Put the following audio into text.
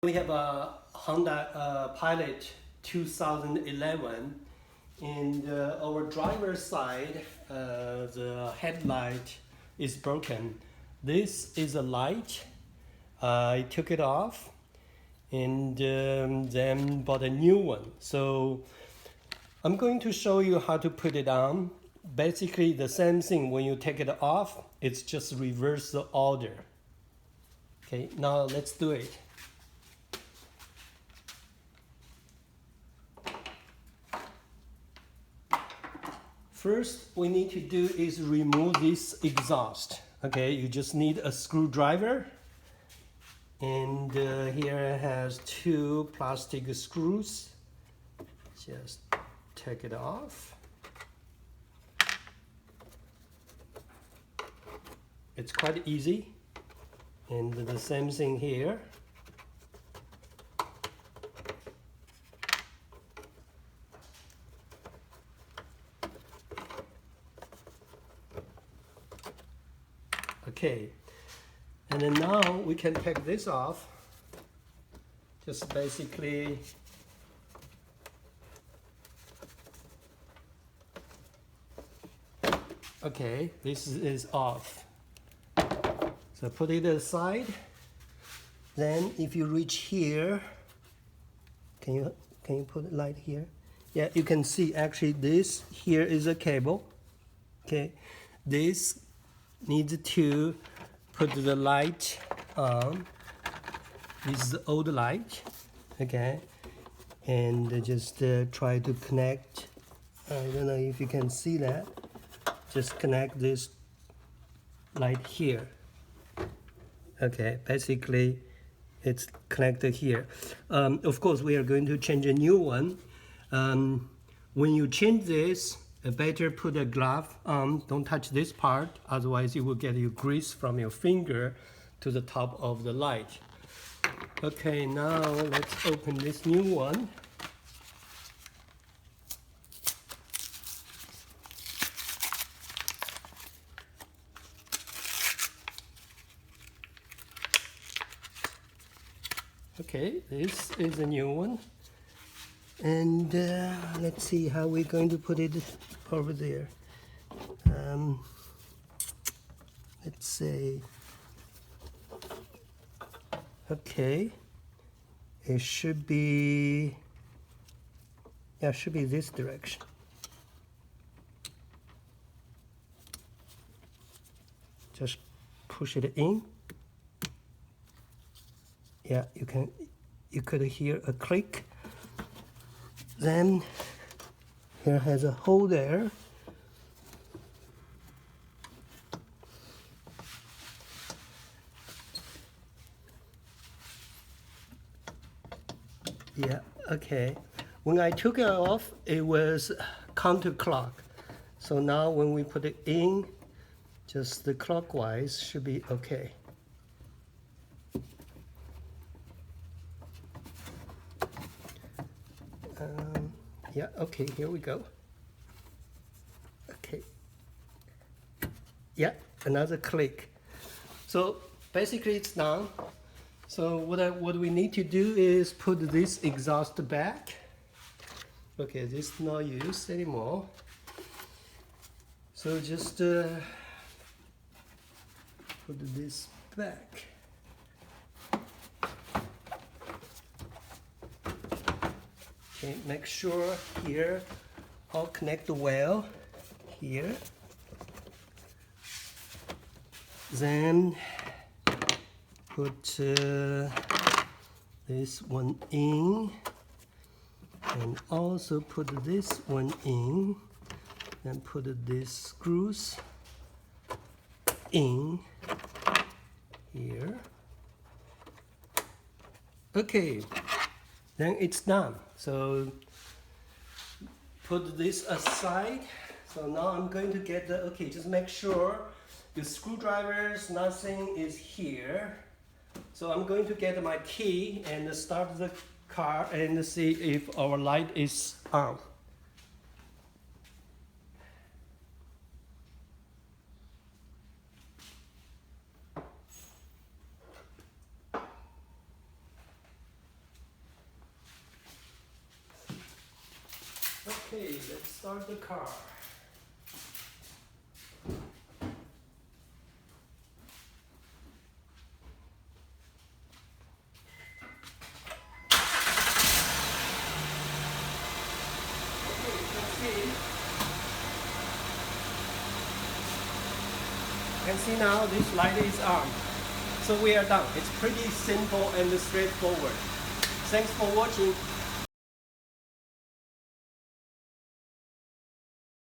We have a Honda Pilot 2011, and our driver's side, the headlight is broken. This is a light. I took it off and then bought a new one. So I'm going to show you how to put it on. Basically the same thing. When you take it off, it's just reverse the order. Okay, now let's do it. First, we need to do is remove this exhaust. Okay, you just need a screwdriver, and here it has two plastic screws. Just take it off. It's quite easy, and the same thing here. Okay, and then now we can take this off. Just basically okay, this is off. So put it aside. Then if you reach here, can you put the light here? Yeah, you can see actually this here is a cable. Okay, this needs to put the light on. This is the old light, okay, and just try to connect. I don't know if you can see that. Just connect this light here. Okay, basically it's connected here. Of course, we are going to change a new one. When you change this, better put a glove on. Don't touch this part, otherwise you will get your grease from your finger to the top of the light. Okay, now let's open this new one. Okay, this is a new one. And let's see how we're going to put it over there. Let's say, okay, it should be, yeah, it should be this direction. Just push it in. Yeah, you could hear a click. Then here has a hole there. Yeah, okay. When I took it off, it was counterclock. So now when we put it in, just the clockwise should be okay. Yeah, okay, here we go. Okay. Yeah, another click. So basically it's done. So what we need to do is put this exhaust back. Okay, this is not used anymore. So just put this back. Okay, make sure here all connect well here. Then put this one in, and also put this one in, and put these screws in here. Okay, then it's done. So put this aside. So now I'm going to get the, okay, just make sure the screwdrivers, nothing is here. So I'm going to get my key and start the car and see if our light is on. Okay, let's start the car. Okay, you can see now this light is on. So we are done. It's pretty simple and straightforward. Thanks for watching.